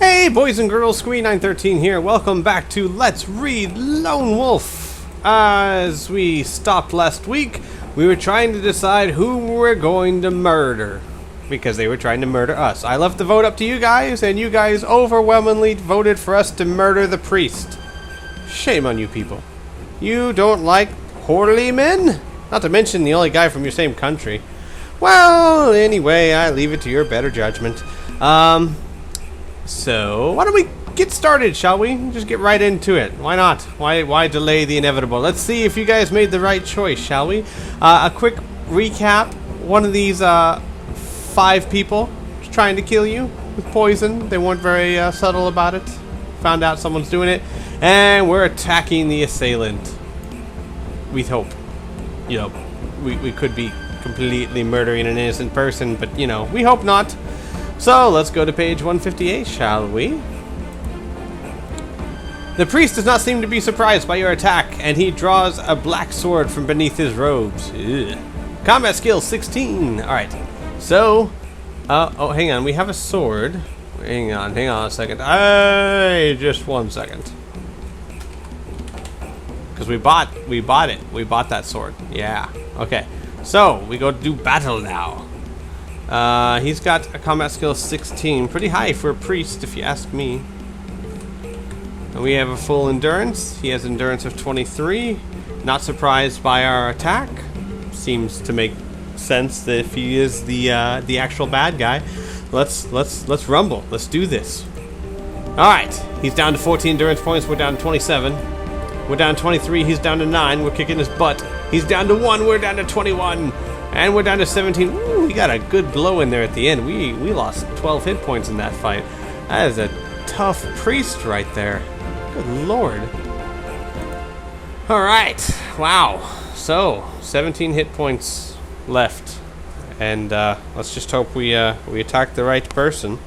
Hey boys and girls, Squee913 here. Welcome back to Let's Read Lone Wolf. As we stopped last week, we were trying to decide who we're going to murder. Because they were trying to murder us. I left the vote up to you guys, and you guys overwhelmingly voted for us to murder the priest. Shame on you people. You don't like Horley men? Not to mention the only guy from your same country. Well, anyway, I leave it to your better judgment. So, why don't we get started, shall we? Just get right into it. Why not? Why delay the inevitable? Let's see if you guys made the right choice, shall we? A quick recap. One of these 5 people was trying to kill you with poison. They weren't very subtle about it. Found out someone's doing it. And we're attacking the assailant. We hope. You know, we could be completely murdering an innocent person, but, you know, we hope not. So, let's go to page 158, shall we? The priest does not seem to be surprised by your attack, and he draws a black sword from beneath his robes. Ugh. Combat skill 16. Alright, so... oh, hang on, we have a sword. Hang on a second. Just 1 second. Because we bought it. We bought that sword. Yeah, okay. So, we go to do battle now. He's got a combat skill of 16. Pretty high for a priest, if you ask me. And we have a full endurance. He has endurance of 23. Not surprised by our attack. Seems to make sense that if he is the actual bad guy. Let's rumble. Let's do this. Alright. He's down to 14 endurance points. We're down to 27. We're down to 23. He's down to 9. We're kicking his butt. He's down to 1. We're down to 21. And we're down to 17. Ooh, we got a good blow in there at the end. We lost 12 hit points in that fight. That is a tough priest right there. Good lord. Alright. Wow. So, 17 hit points left. And let's just hope we attack the right person.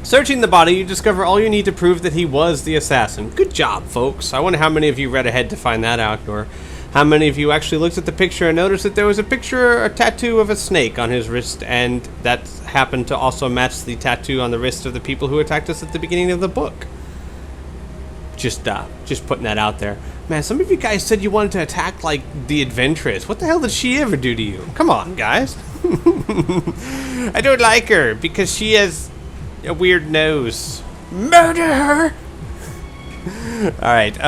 Searching the body, you discover all you need to prove that he was the assassin. Good job, folks. I wonder how many of you read ahead to find that out, or how many of you actually looked at the picture and noticed that there was a tattoo of a snake on his wrist, and that happened to also match the tattoo on the wrist of the people who attacked us at the beginning of the book. Just putting that out there. Man, some of you guys said you wanted to attack, like, the adventuress. What the hell did she ever do to you? Come on, guys. I don't like her, because she has a weird nose. Murder her! Alright,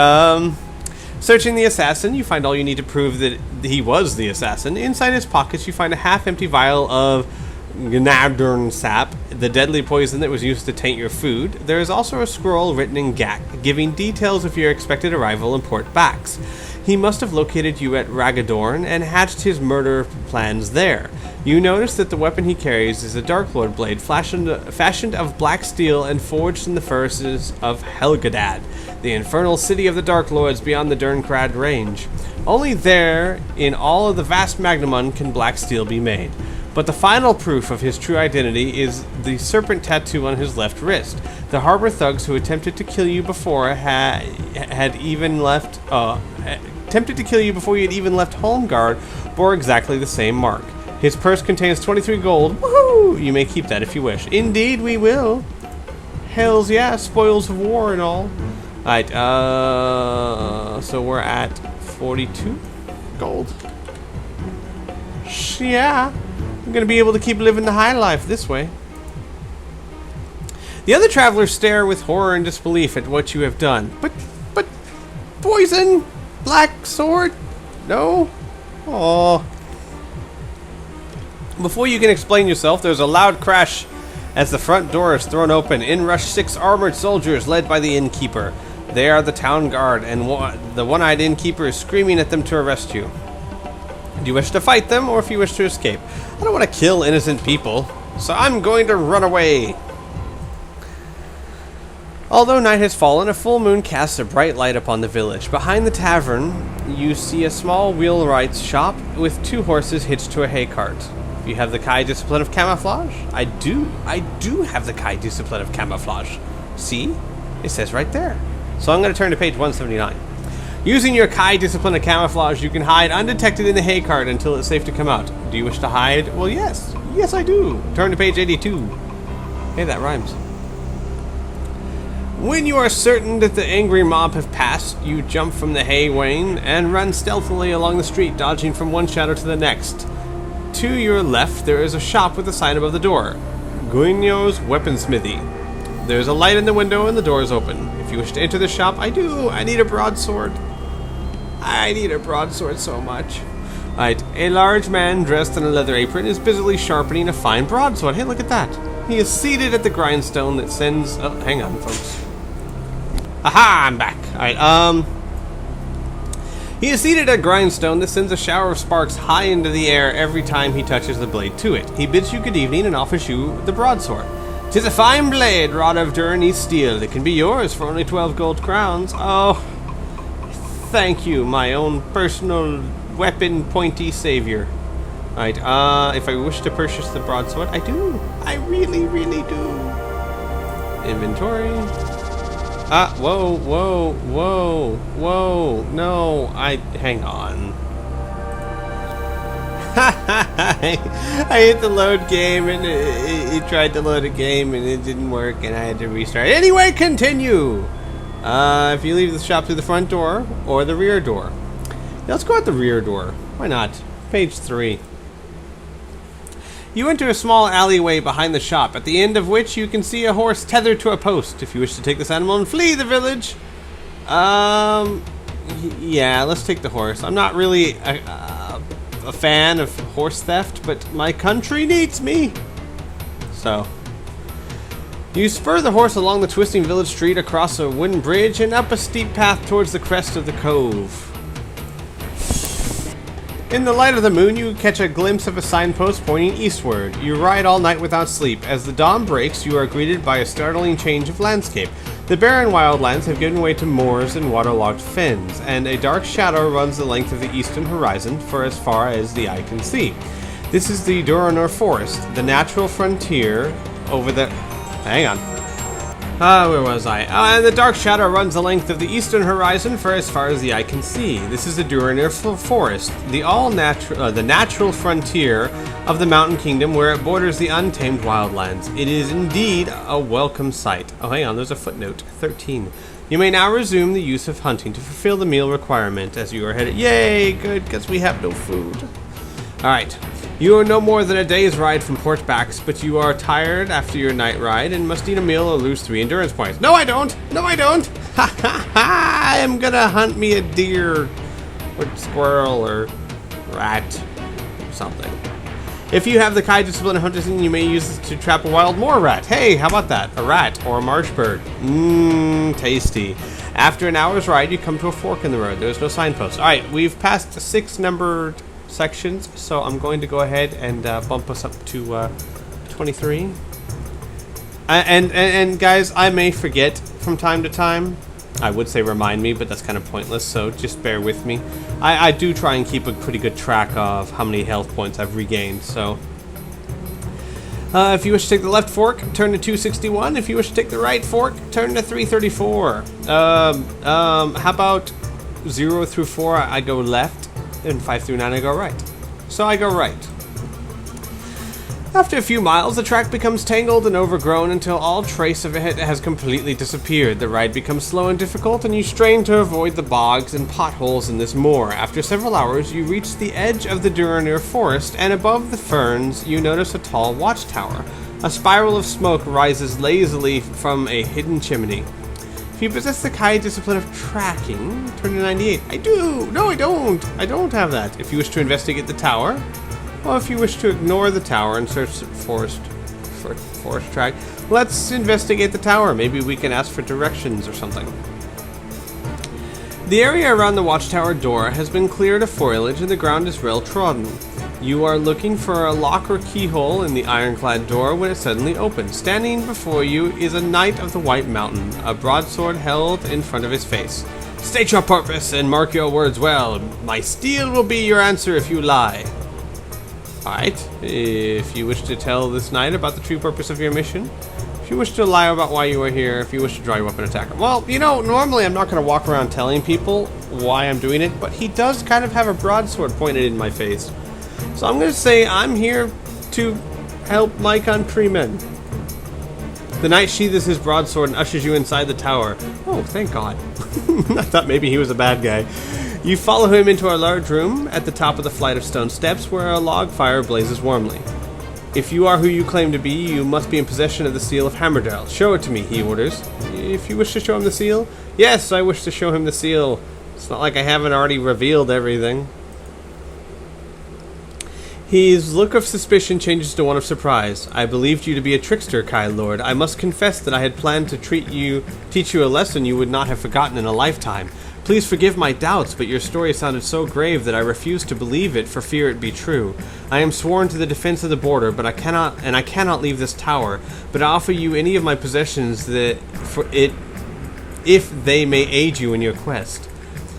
searching the assassin, you find all you need to prove that he was the assassin. Inside his pockets, you find a half-empty vial of Gnadern sap, the deadly poison that was used to taint your food. There is also a scroll written in Gak, giving details of your expected arrival in Port Bax. He must have located you at Ragadorn and hatched his murder plans there. You notice that the weapon he carries is a Dark Lord blade fashioned of black steel and forged in the furnaces of Helgadad, the infernal city of the Dark Lords beyond the Durnkrad range. Only there, in all of the vast Magnamon, can black steel be made. But the final proof of his true identity is the serpent tattoo on his left wrist. The harbor thugs who attempted to kill you before attempted to kill you before you had even left Holmgard bore exactly the same mark. His purse contains 23 gold. Woohoo! You may keep that if you wish. Indeed, we will. Hells yeah, spoils of war and all. Alright, so we're at 42 gold. Yeah, I'm gonna be able to keep living the high life this way. The other travelers stare with horror and disbelief at what you have done. But, poison? Black sword? No? Aww. Before you can explain yourself, there's a loud crash as the front door is thrown open. In rush 6 armored soldiers led by the innkeeper. They are the town guard, and the one-eyed innkeeper is screaming at them to arrest you. Do you wish to fight them, or if you wish to escape? I don't want to kill innocent people, so I'm going to run away. Although night has fallen, a full moon casts a bright light upon the village. Behind the tavern, you see a small wheelwright's shop with 2 horses hitched to a hay cart. You have the Kai discipline of camouflage? I do have the Kai discipline of camouflage. See? It says right there. So I'm going to turn to page 179. Using your Kai discipline of camouflage, you can hide undetected in the hay cart until it's safe to come out. Do you wish to hide? Well, yes. Yes, I do. Turn to page 82. Hey, that rhymes. When you are certain that the angry mob have passed, you jump from the hay wain and run stealthily along the street, dodging from one shadow to the next. To your left, there is a shop with a sign above the door. Guigno's Weaponsmithy. There's a light in the window and the door is open. If you wish to enter the shop, I do. I need a broadsword. I need a broadsword so much. Alright, a large man dressed in a leather apron is busily sharpening a fine broadsword. Hey, look at that. He is seated at the grindstone that sends... Oh, hang on, folks. Aha, I'm back. Alright, he is seated at a grindstone that sends a shower of sparks high into the air every time he touches the blade to it. He bids you good evening and offers you the broadsword. 'Tis a fine blade, wrought of Durney steel. It can be yours for only 12 gold crowns. Oh, thank you, my own personal weapon pointy savior. Alright, if I wish to purchase the broadsword, I do. I really, really do. Inventory. Whoa, whoa, whoa, whoa. No, hang on. I hit the load game and it tried to load a game and it didn't work and I had to restart. Anyway, continue. If you leave the shop through the front door or the rear door. Let's go out the rear door. Why not? Page 3. You enter a small alleyway behind the shop, at the end of which you can see a horse tethered to a post. If you wish to take this animal and flee the village, yeah, let's take the horse. I'm not really a fan of horse theft, but my country needs me. So, you spur the horse along the twisting village street, across a wooden bridge, and up a steep path towards the crest of the cove. In the light of the moon, you catch a glimpse of a signpost pointing eastward. You ride all night without sleep. As the dawn breaks, you are greeted by a startling change of landscape. The barren wildlands have given way to moors and waterlogged fens, and a dark shadow runs the length of the eastern horizon for as far as the eye can see. This is the Duranor Forest, the natural frontier over the... Hang on. Where was I? And the dark shadow runs the length of the eastern horizon for as far as the eye can see. This is the Duranor Forest, the natural frontier of the Mountain Kingdom, where it borders the untamed wildlands. It is indeed a welcome sight. Oh, hang on, there's a footnote. 13. You may now resume the use of hunting to fulfill the meal requirement as you are headed... Yay, good, because we have no food. Alright. You are no more than a day's ride from Portbacks, but you are tired after your night ride and must eat a meal or lose 3 endurance points. No, I don't! No, I don't! Ha ha ha! I'm gonna hunt me a deer, or squirrel, or rat, or something. If you have the Kai discipline of hunting, you may use it to trap a wild moor rat. Hey, how about that? A rat, or a marsh bird. Tasty. After an hour's ride, you come to a fork in the road. There's no signpost. Alright, we've passed 6 numbered sections, so I'm going to go ahead and bump us up to 23. And guys, I may forget from time to time. I would say remind me, but that's kind of pointless, so just bear with me. I do try and keep a pretty good track of how many health points I've regained, so... if you wish to take the left fork, turn to 261. If you wish to take the right fork, turn to 334. How about 0 through 4, I go left, and 5 through 9 I go right. So I go right. After a few miles, the track becomes tangled and overgrown until all trace of it has completely disappeared. The ride becomes slow and difficult, and you strain to avoid the bogs and potholes in this moor. After several hours, you reach the edge of the Duranor Forest, and above the ferns, you notice a tall watchtower. A spiral of smoke rises lazily from a hidden chimney. If you possess the Kai discipline of tracking, turn to 98. I do! No, I don't! I don't have that. If you wish to investigate the tower, or if you wish to ignore the tower and search for forest track, let's investigate the tower. Maybe we can ask for directions or something. The area around the watchtower door has been cleared of foliage and the ground is well trodden. You are looking for a lock or keyhole in the ironclad door when it suddenly opens. Standing before you is a knight of the White Mountain, a broadsword held in front of his face. State your purpose and mark your words well. My steel will be your answer if you lie. Alright, if you wish to tell this knight about the true purpose of your mission, if you wish to lie about why you are here, if you wish to draw your weapon and attack him. Well, you know, normally I'm not going to walk around telling people why I'm doing it, but he does kind of have a broadsword pointed in my face. So I'm going to say I'm here to help my countrymen. The knight sheathes his broadsword and ushers you inside the tower. Oh, thank God. I thought maybe he was a bad guy. You follow him into a large room at the top of the flight of stone steps where a log fire blazes warmly. If you are who you claim to be, you must be in possession of the seal of Hammerdale. Show it to me, he orders. If you wish to show him the seal? Yes, I wish to show him the seal. It's not like I haven't already revealed everything. His look of suspicion changes to one of surprise. I believed you to be a trickster, kind lord. I must confess that I had planned to teach you a lesson you would not have forgotten in a lifetime. Please forgive my doubts, but your story sounded so grave that I refused to believe it for fear it be true. I am sworn to the defense of the border, but I cannot leave this tower. But I offer you any of my possessions if they may aid you in your quest.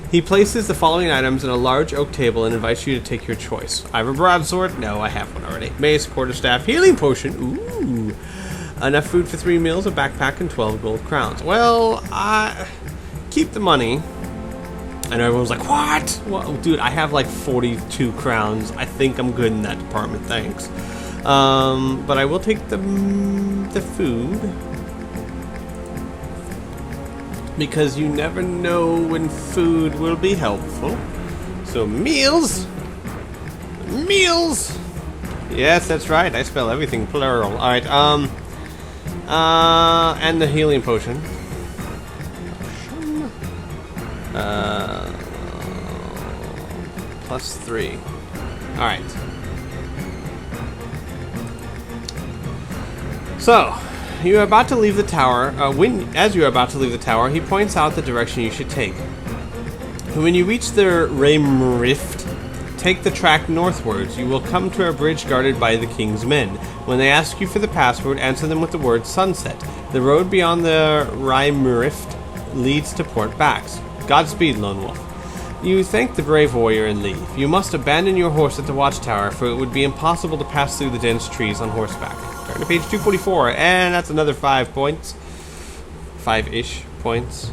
He places the following items on a large oak table and invites you to take your choice. I have a broadsword. No, I have one already. Mace, quarterstaff, healing potion. Ooh. Enough food for 3 meals, a backpack, and 12 gold crowns. Well, keep the money. And everyone's like, what? Well, dude, I have like 42 crowns. I think I'm good in that department, thanks. But I will take the food. Because you never know when food will be helpful. So meals. Meals. Yes, that's right. I spell everything plural. All right. And the healing potion. +3. All right. So. You are about to leave the tower. As you are about to leave the tower, he points out the direction you should take. When you reach the Rame Rift, take the track northwards. You will come to a bridge guarded by the king's men. When they ask you for the password, answer them with the word sunset. The road beyond the Rime Rift leads to Port Bax. Godspeed, Lone Wolf. You thank the brave warrior and leave. You must abandon your horse at the watchtower, for it would be impossible to pass through the dense trees on horseback. Turn to page 244, and that's another 5 points. 5-ish points.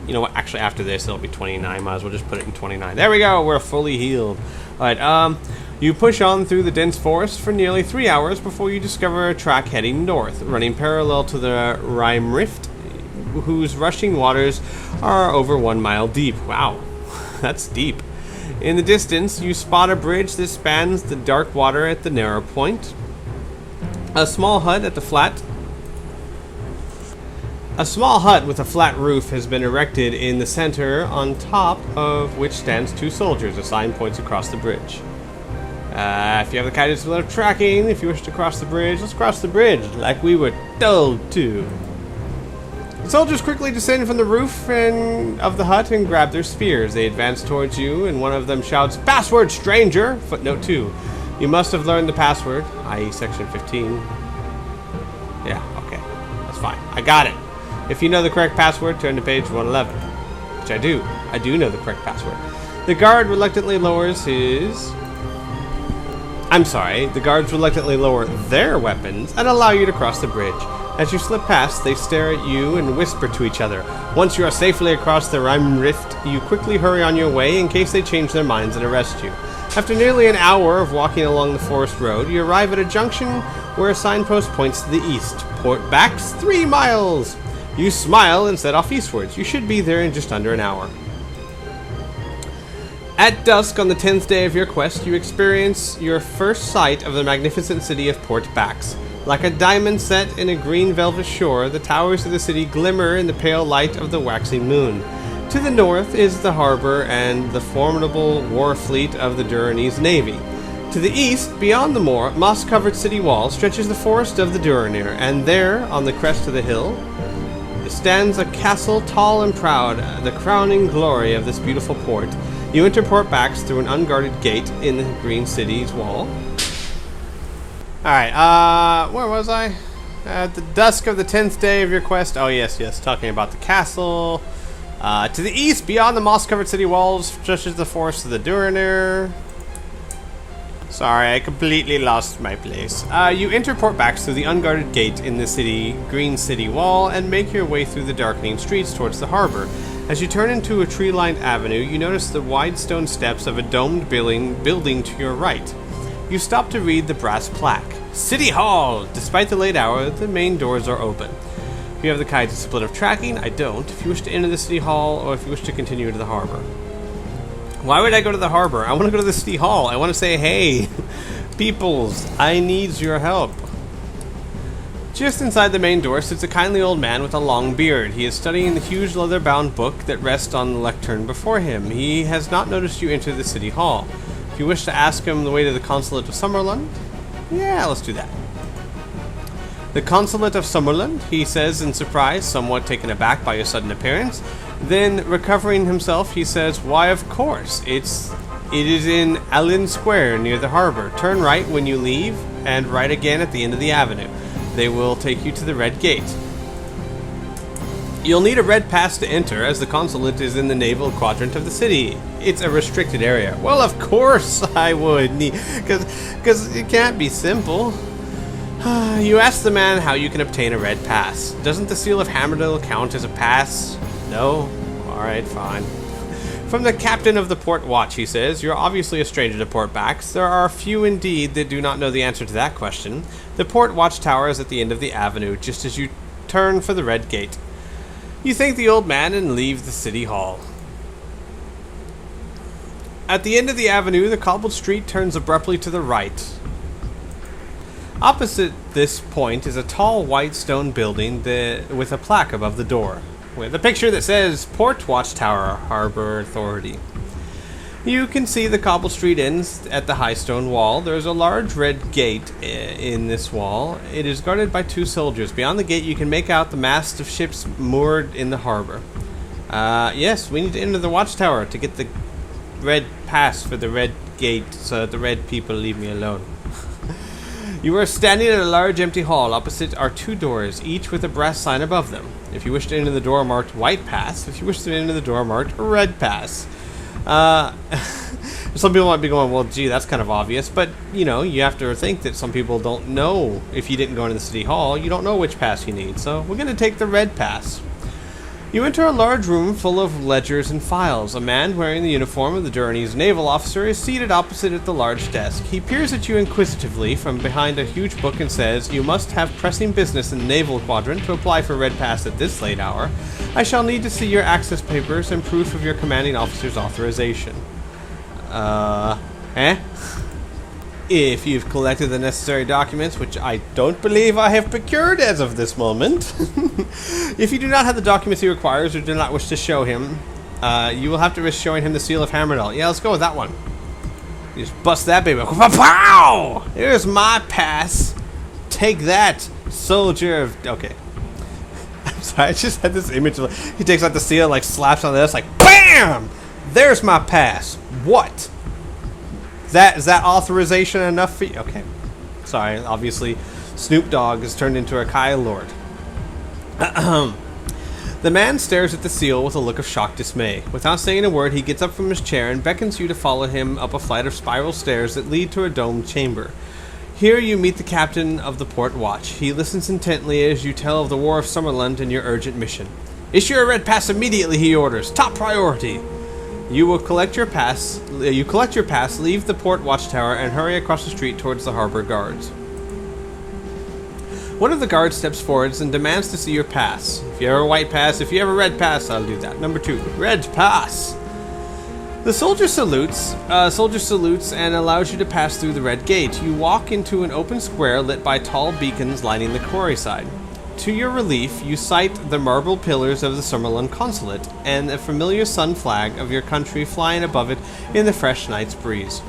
You know what? Actually, after this, it'll be 29. Might as well just put it in 29. There we go. We're fully healed. All right. You push on through the dense forest for nearly 3 hours before you discover a track heading north, running parallel to the Rime Rift, whose rushing waters are over 1 mile deep. Wow, that's deep. In the distance, you spot a bridge that spans the dark water at the narrow point. A small hut with a flat roof has been erected in the center, on top of which stands 2 soldiers. A sign points across the bridge. If you have the kindness of tracking, if you wish to cross the bridge, let's cross the bridge like we were told to. The soldiers quickly descend from the roof of the hut and grab their spears. They advance towards you, and one of them shouts, "Password, stranger!" Footnote 2. You must have learned the password, i.e. section 15. Yeah, okay. That's fine. I got it. If you know the correct password, turn to page 111. Which I do. I do know the correct password. The guard reluctantly lowers his... the guards reluctantly lower their weapons and allow you to cross the bridge. As you slip past, they stare at you and whisper to each other. Once you are safely across the Rime Rift, you quickly hurry on your way in case they change their minds and arrest you. After nearly an hour of walking along the forest road, you arrive at a junction where a signpost points to the east. Port Bax, 3 miles! You smile and set off eastwards. You should be there in just under an hour. At dusk on the 10th day of your quest, you experience your first sight of the magnificent city of Port Bax. Like a diamond set in a green velvet shore, the towers of the city glimmer in the pale light of the waxing moon. To the north is the harbor and the formidable war fleet of the Duranese navy. To the east, beyond the moss-covered city wall, stretches the forest of the Duranir, and there, on the crest of the hill, stands a castle tall and proud, the crowning glory of this beautiful port. You enter Port Bax through an unguarded gate in the green city's wall. Alright, where was I? At the dusk of the 10th day of your quest. Oh, yes, talking about the castle. To the east, beyond the moss-covered city walls, stretches the forest of the Duranir. Sorry, I completely lost my place. You enter Port Bax through the unguarded gate in the green city wall and make your way through the darkening streets towards the harbor. As you turn into a tree-lined avenue, you notice the wide stone steps of a domed building to your right. You stop to read the brass plaque. City Hall! Despite the late hour, the main doors are open. If you have the kind of split of tracking, I don't. If you wish to enter the City Hall, or if you wish to continue to the harbor. Why would I go to the harbor? I want to go to the City Hall. I want to say, hey, peoples, I need your help. Just inside the main door sits a kindly old man with a long beard. He is studying the huge leather-bound book that rests on the lectern before him. He has not noticed you enter the City Hall. If you wish to ask him the way to the Consulate of Summerland, yeah, let's do that. The Consulate of Summerland, he says in surprise, somewhat taken aback by your sudden appearance. Then, recovering himself, he says, why, of course. It is in Allen Square near the harbor. Turn right when you leave, and right again at the end of the avenue. They will take you to the Red Gate. You'll need a red pass to enter, as the consulate is in the naval quadrant of the city. It's a restricted area. Well, of course I would need, because it can't be simple. You ask the man how you can obtain a red pass. Doesn't the seal of Hammerdale count as a pass? No? Alright, fine. From the captain of the port watch, he says, you're obviously a stranger to Port Backs. There are few indeed that do not know the answer to that question. The port watch tower is at the end of the avenue, just as you turn for the Red Gate. You thank the old man and leave the city hall. At the end of the avenue, the cobbled street turns abruptly to the right. Opposite this point is a tall white stone building with a plaque above the door, with a picture that says Port Watchtower, Harbor Authority. You can see the cobble street ends at the high stone wall. There is a large red gate in this wall. It is guarded by 2 soldiers. Beyond the gate you can make out the masts of ships moored in the harbor. Yes, we need to enter the watchtower to get the red pass for the red gate so that the red people leave me alone. You are standing in a large empty hall. Opposite are 2 doors, each with a brass sign above them. If you wish to enter the door marked White Pass, if you wish to enter the door marked Red Pass. Some people might be going, well, gee, that's kind of obvious, but, you know, you have to think that some people don't know. If you didn't go into the city hall, you don't know which pass you need, so we're going to take the Red Pass. You enter a large room full of ledgers and files. A man wearing the uniform of the Journey's naval officer is seated opposite at the large desk. He peers at you inquisitively from behind a huge book and says, you must have pressing business in the naval quadrant to apply for Red Pass at this late hour. I shall need to see your access papers and proof of your commanding officer's authorization. If you've collected the necessary documents, which I don't believe I have procured as of this moment. If you do not have the documents he requires or do not wish to show him, you will have to risk showing him the seal of Hammerdale. Yeah, let's go with that one. You just bust that baby. Pow! Here's my pass. Take that, soldier of... Okay. I'm sorry, I just had this image of... He takes out the seal, like, slaps on this, like, BAM! There's my pass. What? Is that authorization enough for you? Okay. Sorry, obviously Snoop Dogg has turned into a Kai Lord. The man stares at the seal with a look of shocked dismay. Without saying a word, he gets up from his chair and beckons you to follow him up a flight of spiral stairs that lead to a domed chamber. Here you meet the captain of the port watch. He listens intently as you tell of the War of Summerland and your urgent mission. Issue a red pass immediately, he orders. Top priority. You will collect your pass, leave the port watchtower, and hurry across the street towards the harbor guards. One of the guards steps forwards and demands to see your pass. If you have a white pass, if you have a red pass, I'll do that. Number 2, red pass. The soldier salutes and allows you to pass through the red gate. You walk into an open square lit by tall beacons lining the quarry side. To your relief, you sight the marble pillars of the Summerland Consulate and the familiar sun flag of your country flying above it in the fresh night's breeze.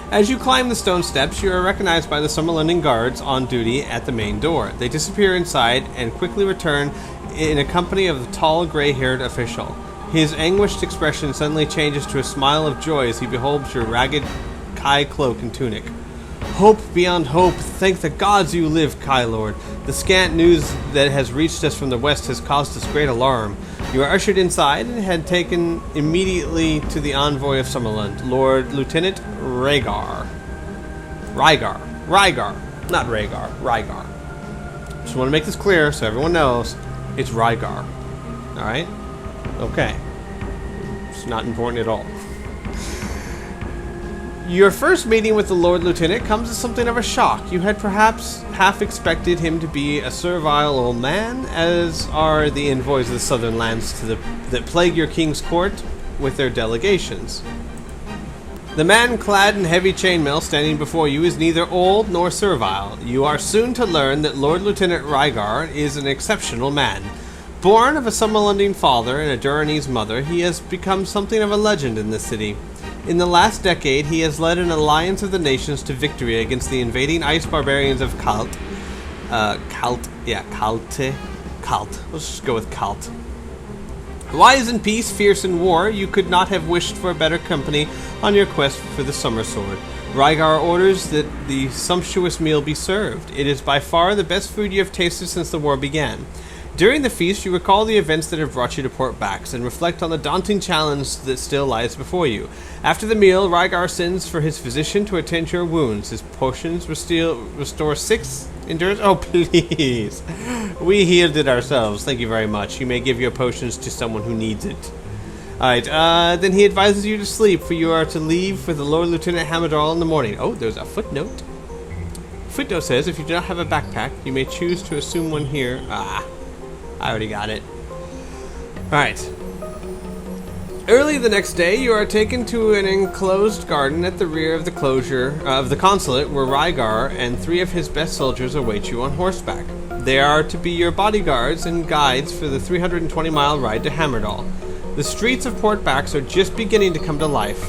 As you climb the stone steps, you are recognized by the Summerlandian guards on duty at the main door. They disappear inside and quickly return in a company of the tall, gray-haired official. His anguished expression suddenly changes to a smile of joy as he beholds your ragged Kai cloak and tunic. Hope beyond hope, thank the gods you live, Kai Lord. The scant news that has reached us from the west has caused us great alarm. You are ushered inside and had taken immediately to the envoy of Summerland, Lord Lieutenant Rygar. Not Rhaegar, Rygar. Just want to make this clear so everyone knows, it's Rygar. Alright? Okay. It's not important at all. Your first meeting with the Lord Lieutenant comes as something of a shock. You had perhaps half expected him to be a servile old man, as are the envoys of the southern lands that plague your king's court with their delegations. The man clad in heavy chainmail standing before you is neither old nor servile. You are soon to learn that Lord Lieutenant Rygar is an exceptional man. Born of a Summerlunding father and a Duranese mother, he has become something of a legend in this city. In the last decade, he has led an alliance of the nations to victory against the invading ice barbarians of Kalt. Kalt. Let's just go with Kalt. Wise in peace, fierce in war, you could not have wished for a better company on your quest for the Summer Sword. Rygar orders that the sumptuous meal be served. It is by far the best food you have tasted since the war began. During the feast, you recall the events that have brought you to Port Bax and reflect on the daunting challenge that still lies before you. After the meal, Rygar sends for his physician to attend to your wounds. His potions restore 6 endurance. Oh, please. We healed it ourselves. Thank you very much. You may give your potions to someone who needs it. Alright, then he advises you to sleep, for you are to leave with the Lord Lieutenant Hamadal in the morning. Oh, there's a footnote. Footnote says, if you do not have a backpack, you may choose to assume one here. I already got it. Alright. Early the next day, you are taken to an enclosed garden at the rear of the consulate, where Rygar and 3 of his best soldiers await you on horseback. They are to be your bodyguards and guides for the 320-mile ride to Hammerdall. The streets of Port Bax are just beginning to come to life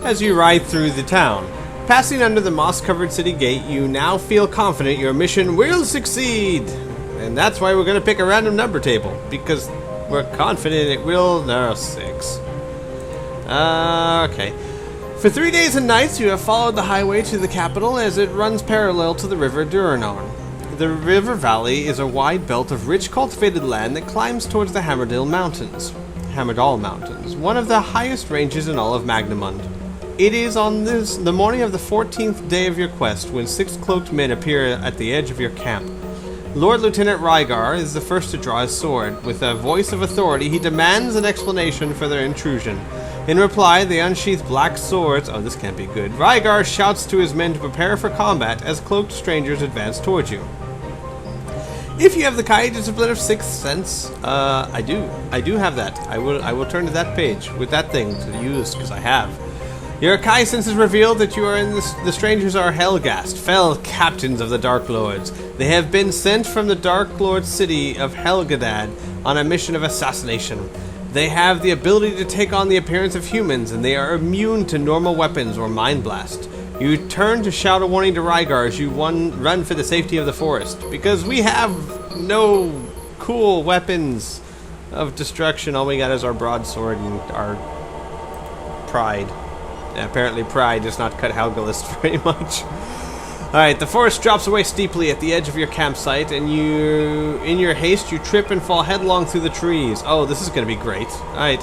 as you ride through the town. Passing under the moss-covered city gate, you now feel confident your mission will succeed. And that's why we're going to pick a random number table, because we're confident it will. No, 6. Okay. For 3 days and nights, you have followed the highway to the capital as it runs parallel to the river Duranon. The river valley is a wide belt of rich cultivated land that climbs towards the Hammerdall Mountains, one of the highest ranges in all of Magnamund. It is on the morning of the 14th day of your quest when 6 cloaked men appear at the edge of your camp. Lord Lieutenant Rygar is the first to draw his sword. With a voice of authority, he demands an explanation for their intrusion. In reply, they unsheath black swords. Oh, this can't be good. Rygar shouts to his men to prepare for combat as cloaked strangers advance towards you. If you have the Kai discipline of 6th sense, I do have that. I will turn to that page with that thing to use, because I have. Your Kai senses reveal that you are in the strangers are Helghast, fell captains of the Dark Lords. They have been sent from the Dark Lord city of Helgadad on a mission of assassination. They have the ability to take on the appearance of humans, and they are immune to normal weapons or mind blast. You turn to shout a warning to Rygar as you run for the safety of the forest, because we have no cool weapons of destruction. All we got is our broadsword and our pride. Apparently pride does not cut Helgalist very much. Alright, the forest drops away steeply at the edge of your campsite, and in your haste, you trip and fall headlong through the trees. Oh, this is going to be great. Alright,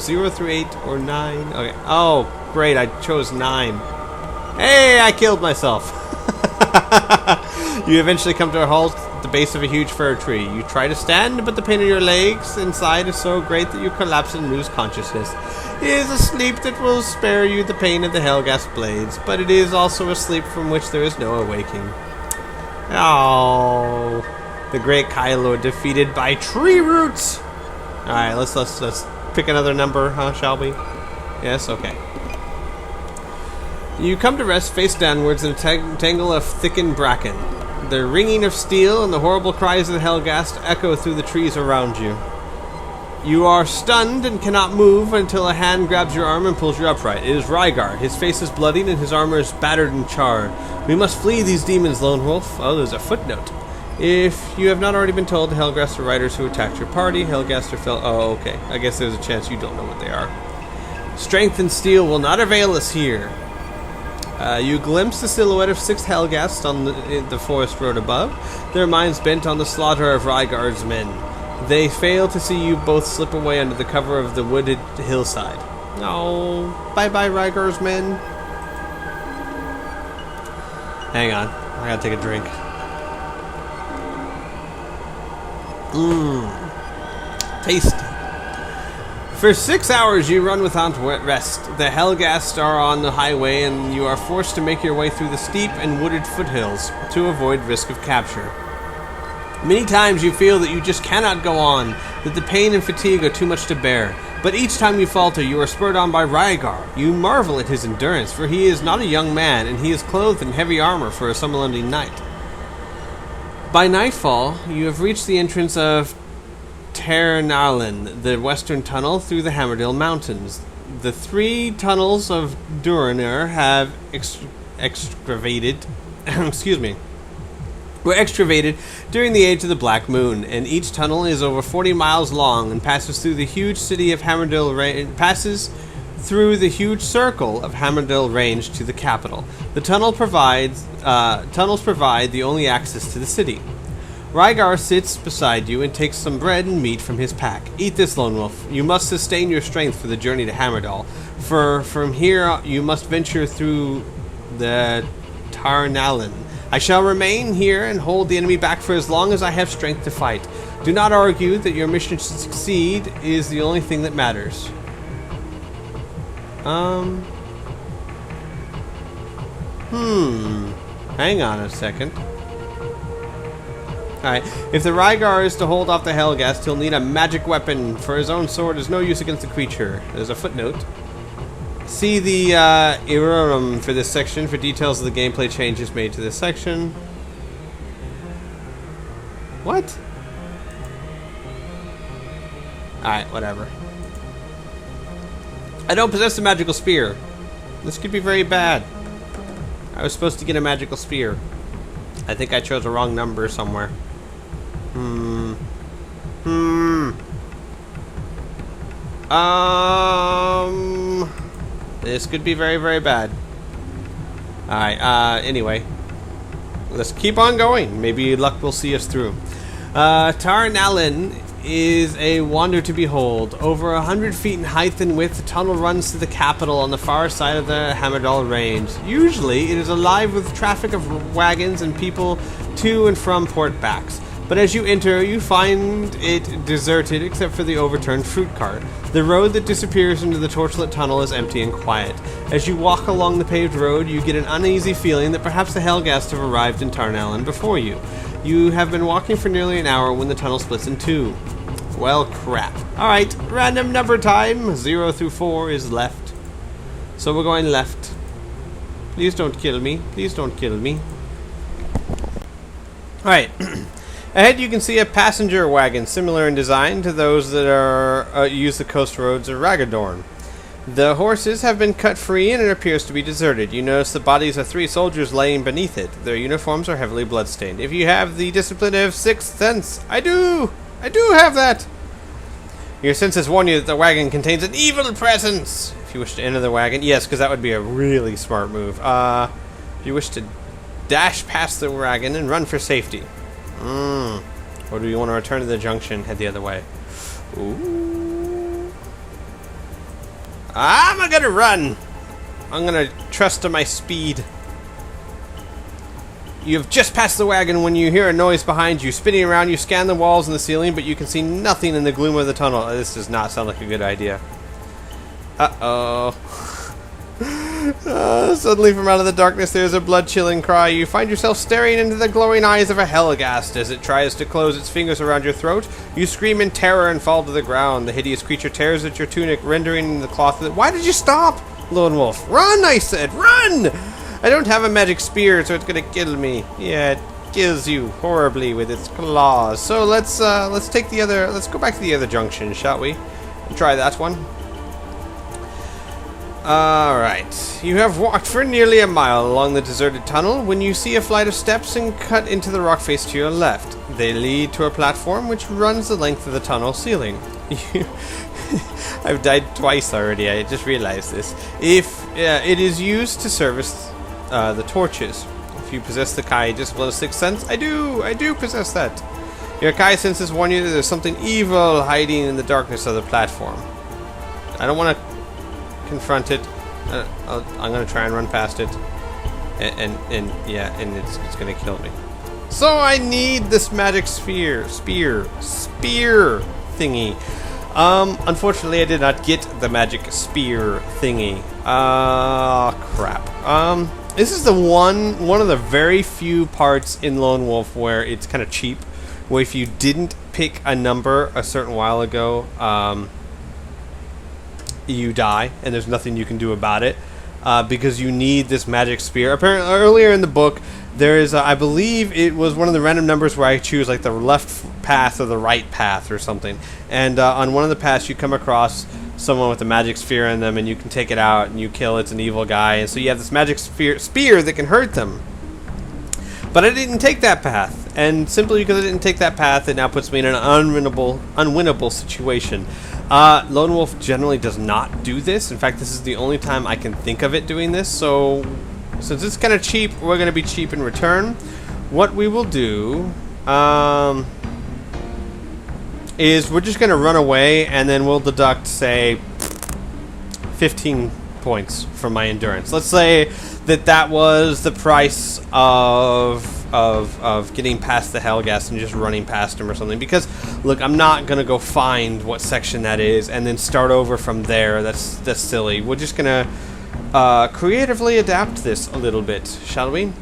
0 through 8 or 9. Okay. Oh, great, I chose 9. Hey, I killed myself. You eventually come to a halt at the base of a huge fir tree. You try to stand, but the pain in your legs inside is so great that you collapse and lose consciousness. It is a sleep that will spare you the pain of the Helghast blades, but it is also a sleep from which there is no awaking. Oh, the great Kylo defeated by tree roots. All right, let's pick another number, huh? Shall we? Yes. Okay. You come to rest face downwards in a tangle of thickened bracken. The ringing of steel and the horrible cries of the Helghast echo through the trees around you. You are stunned and cannot move until a hand grabs your arm and pulls you upright. It is Rygar. His face is bloodied and his armor is battered and charred. We must flee these demons, Lone Wolf. Oh, there's a footnote. If you have not already been told, the Helghast are riders who attacked your party. Helghast are fell. Oh, okay. I guess there's a chance you don't know what they are. Strength and steel will not avail us here. You glimpse the silhouette of 6 Helghasts on the forest road above, their minds bent on the slaughter of Rygar's men. They fail to see you both slip away under the cover of the wooded hillside. Oh, bye-bye, Rygar's men. Hang on, I gotta take a drink. Tasty. For 6 hours you run without rest. The Hellghasts are on the highway and you are forced to make your way through the steep and wooded foothills to avoid risk of capture. Many times you feel that you just cannot go on, that the pain and fatigue are too much to bear. But each time you falter, you are spurred on by Rygar. You marvel at his endurance, for he is not a young man, and he is clothed in heavy armor for a Summerlundy night. By nightfall, you have reached the entrance of Ternarlin, the western tunnel through the Hammerdale Mountains. The 3 tunnels of Durinur have excavated were excavated during the age of the Black Moon, and each tunnel is over 40 miles long and passes through the huge city of passes through the huge circle of Hammerdale Range to the capital. The tunnels provide the only access to the city. Rygar sits beside you and takes some bread and meat from his pack. Eat this, Lone Wolf. You must sustain your strength for the journey to Hammerdal, for from here you must venture through the Tarnalin. I shall remain here and hold the enemy back for as long as I have strength to fight. Do not argue that your mission to succeed is the only thing that matters. Hang on a second. Alright, if the Rygar is to hold off the Hellghast, he'll need a magic weapon, for his own sword is no use against the creature. There's a footnote. See the Irurum for this section for details of the gameplay changes made to this section. What? Alright, whatever. I don't possess a magical spear. This could be very bad. I was supposed to get a magical spear. I think I chose a wrong number somewhere. This could be very, very bad. Alright, anyway. Let's keep on going. Maybe luck will see us through. Tarnalin is a wonder to behold. Over 100 feet in height and width, the tunnel runs to the capital on the far side of the Hammerdal Range. Usually, it is alive with traffic of wagons and people to and from port backs. But as you enter, you find it deserted except for the overturned fruit cart. The road that disappears into the torchlit tunnel is empty and quiet. As you walk along the paved road, you get an uneasy feeling that perhaps the Hellghast have arrived in Tarnalin before you. You have been walking for nearly an hour when the tunnel splits in 2. Well, crap. Alright, random number time. 0 through 4 is left. So we're going left. Please don't kill me. Please don't kill me. Alright. Ahead you can see a passenger wagon similar in design to those that are use the coast roads of Ragadorn. The horses have been cut free and it appears to be deserted. You notice the bodies of 3 soldiers laying beneath it. Their uniforms are heavily bloodstained. If you have the discipline of 6th sense, I do have that! Your senses warn you that the wagon contains an evil presence! If you wish to enter the wagon, yes, because that would be a really smart move. If you wish to dash past the wagon and run for safety. Or do you want to return to the junction, head the other way? Ooh. I'm gonna run! I'm gonna trust to my speed. You have just passed the wagon when you hear a noise behind you. Spinning around, you scan the walls and the ceiling, but you can see nothing in the gloom of the tunnel. This does not sound like a good idea. Uh-oh. Suddenly from out of the darkness there's a blood-chilling cry. You find yourself staring into the glowing eyes of a Hellghast. As it tries to close its fingers around your throat, you scream in terror and fall to the ground. The hideous creature tears at your tunic, rendering the cloth... Why did you stop, Lone Wolf? Run, I said! Run! I don't have a magic spear, so it's gonna kill me. Yeah, it kills you horribly with its claws. So let's take the other... Let's go back to the other junction, shall we? And try that one. Alright, you have walked for nearly a mile along the deserted tunnel when you see a flight of steps and cut into the rock face to your left. They lead to a platform which runs the length of the tunnel ceiling. I've died twice already, I just realized this. It is used to service the torches. If you possess the Kai discipline of 6th sense, I do possess that. Your Kai senses warn you that there's something evil hiding in the darkness of the platform. I don't want to confront it. I'm gonna try and run past it, and it's gonna kill me. So I need this magic spear. thingy. Unfortunately, I did not get the magic spear thingy. Crap. This is the one of the very few parts in Lone Wolf where it's kind of cheap. Where if you didn't pick a number a certain while ago, you die, and there's nothing you can do about it. Because you need this magic spear. Apparently, earlier in the book, there is, I believe it was one of the random numbers where I choose like the left path or the right path or something. And on one of the paths, you come across someone with a magic spear in them, and you can take it out and you kill. It's an evil guy, and so you have this magic spear that can hurt them. But I didn't take that path, and simply because I didn't take that path, it now puts me in an unwinnable situation. Lone Wolf generally does not do this. In fact, this is the only time I can think of it doing this. So, since it's kind of cheap, we're going to be cheap in return. What we will do is we're just going to run away, and then we'll deduct, say, 15 points from my endurance. Let's say that was the price of getting past the Helghast and just running past him or something. Because, look, I'm not going to go find what section that is and then start over from there. That's silly. We're just going to creatively adapt this a little bit, shall we?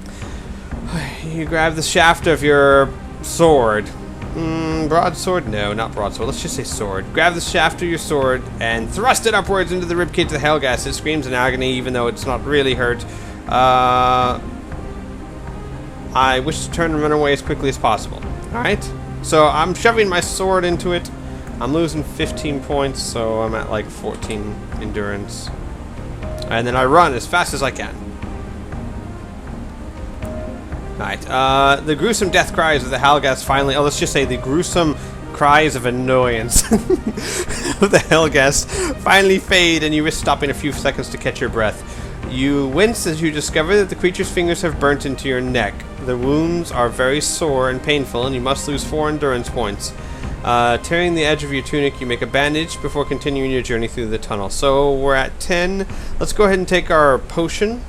You grab the shaft of your sword. Broadsword? No, not broadsword. Let's just say sword. Grab the shaft of your sword and thrust it upwards into the ribcage of the Helghast. It screams in agony, even though it's not really hurt. I wish to turn and run away as quickly as possible. Alright? So I'm shoving my sword into it. I'm losing 15 points, so I'm at like 14 endurance. And then I run as fast as I can. Alright, the gruesome death cries of the Helghast finally... Oh, let's just say the gruesome cries of annoyance of the Helghast finally fade, and you risk stopping a few seconds to catch your breath. You wince as you discover that the creature's fingers have burnt into your neck. The wounds are very sore and painful, and you must lose 4 endurance points. Tearing the edge of your tunic, you make a bandage before continuing your journey through the tunnel. So we're at 10. Let's go ahead and take our potion.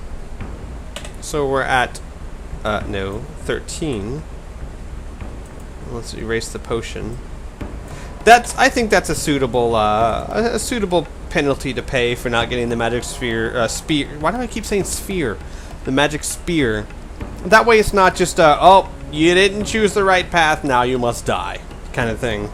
So we're at... no, 13. Let's erase the potion. I think that's a suitable penalty to pay for not getting the magic spear. Why do I keep saying sphere? The magic spear. That way, it's not just oh, you didn't choose the right path, now you must die, kind of thing.